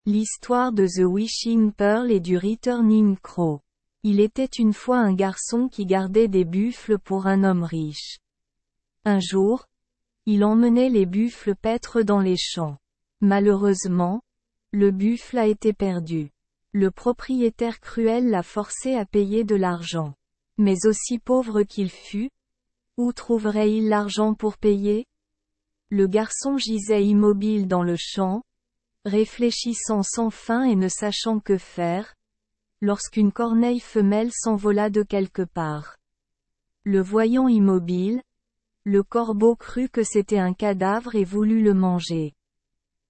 L'histoire de The Wishing Pearl et du Returning Crow. Il était une fois un garçon qui gardait des buffles pour un homme riche. Un jour, il emmenait les buffles paître dans les champs. Malheureusement, le buffle a été perdu. Le propriétaire cruel l'a forcé à payer de l'argent. Mais aussi pauvre qu'il fût, où trouverait-il l'argent pour payer? Le garçon gisait immobile dans le champ, réfléchissant sans fin et ne sachant que faire, lorsqu'une corneille femelle s'envola de quelque part. Le voyant immobile, le corbeau crut que c'était un cadavre et voulut le manger.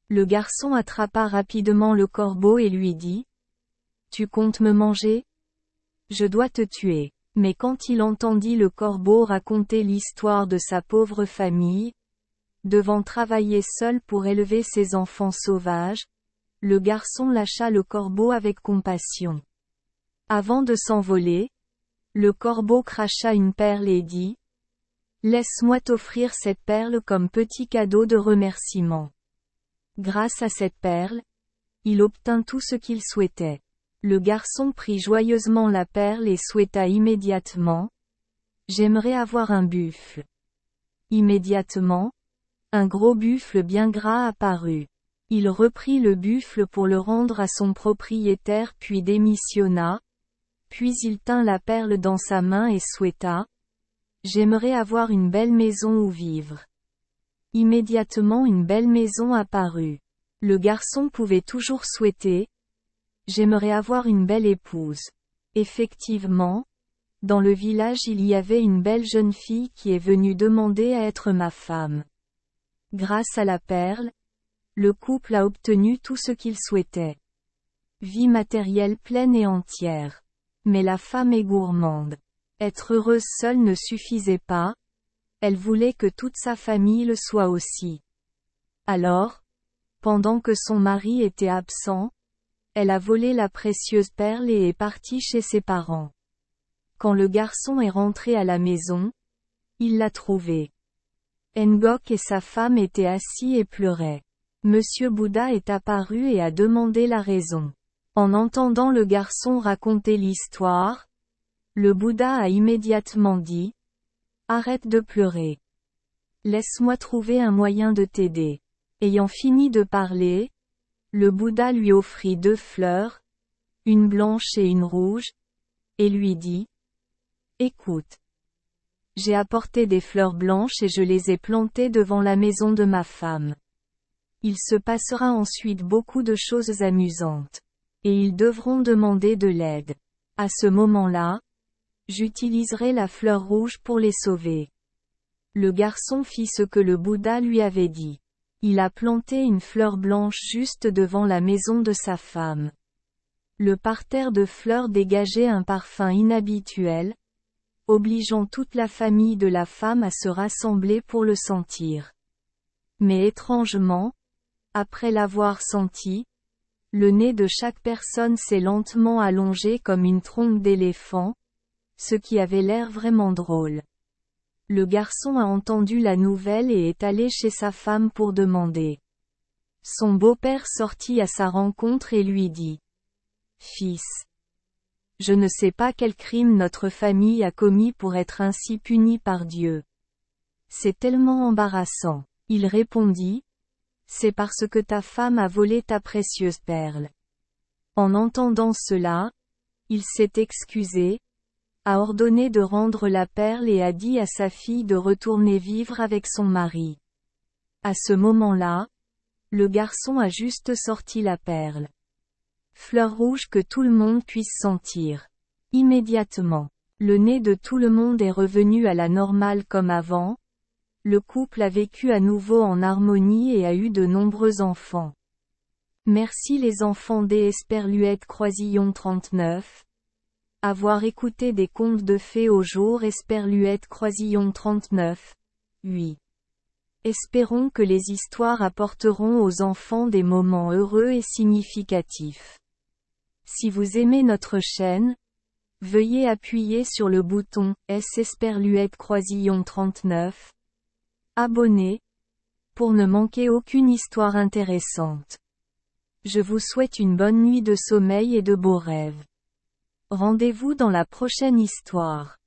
Le garçon attrapa rapidement le corbeau et lui dit : « Tu comptes me manger ? Je dois te tuer. » Mais quand il entendit le corbeau raconter l'histoire de sa pauvre famille, devant travailler seul pour élever ses enfants sauvages, le garçon lâcha le corbeau avec compassion. Avant de s'envoler, le corbeau cracha une perle et dit : « Laisse-moi t'offrir cette perle comme petit cadeau de remerciement. » Grâce à cette perle, il obtint tout ce qu'il souhaitait. Le garçon prit joyeusement la perle et souhaita immédiatement : « J'aimerais avoir un buffle. » Immédiatement, un gros buffle bien gras apparut. Il reprit le buffle pour le rendre à son propriétaire puis démissionna. Puis il tint la perle dans sa main et souhaita : « J'aimerais avoir une belle maison où vivre. » Immédiatement une belle maison apparut. Le garçon pouvait toujours souhaiter : « J'aimerais avoir une belle épouse. » Effectivement, dans le village il y avait une belle jeune fille qui est venue demander à être ma femme. Grâce à la perle, le couple a obtenu tout ce qu'il souhaitait. Vie matérielle pleine et entière. Mais la femme est gourmande. Être heureuse seule ne suffisait pas, elle voulait que toute sa famille le soit aussi. Alors, pendant que son mari était absent, elle a volé la précieuse perle et est partie chez ses parents. Quand le garçon est rentré à la maison, il l'a trouvée. Ngok et sa femme étaient assis et pleuraient. Monsieur Bouddha est apparu et a demandé la raison. En entendant le garçon raconter l'histoire, le Bouddha a immédiatement dit : « Arrête de pleurer. Laisse-moi trouver un moyen de t'aider. » Ayant fini de parler, le Bouddha lui offrit 2 fleurs, une blanche et une rouge, et lui dit : « Écoute. J'ai apporté des fleurs blanches et je les ai plantées devant la maison de ma femme. Il se passera ensuite beaucoup de choses amusantes. Et ils devront demander de l'aide. À ce moment-là, j'utiliserai la fleur rouge pour les sauver. » Le garçon fit ce que le Bouddha lui avait dit. Il a planté une fleur blanche juste devant la maison de sa femme. Le parterre de fleurs dégageait un parfum inhabituel, obligeant toute la famille de la femme à se rassembler pour le sentir. Mais étrangement, après l'avoir senti, le nez de chaque personne s'est lentement allongé comme une trompe d'éléphant, ce qui avait l'air vraiment drôle. Le garçon a entendu la nouvelle et est allé chez sa femme pour demander. Son beau-père sortit à sa rencontre et lui dit : « Fils, je ne sais pas quel crime notre famille a commis pour être ainsi punie par Dieu. C'est tellement embarrassant. » Il répondit : « C'est parce que ta femme a volé ta précieuse perle. » En entendant cela, il s'est excusé, a ordonné de rendre la perle et a dit à sa fille de retourner vivre avec son mari. À ce moment-là, le garçon a juste sorti la perle. Fleur rouge que tout le monde puisse sentir. Immédiatement, le nez de tout le monde est revenu à la normale comme avant. Le couple a vécu à nouveau en harmonie et a eu de nombreux enfants. Merci les enfants des Esperluette Croisillon 39. Avoir écouté des contes de fées au jour Esperluette Croisillon 39. Oui. Espérons que les histoires apporteront aux enfants des moments heureux et significatifs. Si vous aimez notre chaîne, veuillez appuyer sur le bouton S Esperluette Croisillon 39. Abonner, pour ne manquer aucune histoire intéressante. Je vous souhaite une bonne nuit de sommeil et de beaux rêves. Rendez-vous dans la prochaine histoire.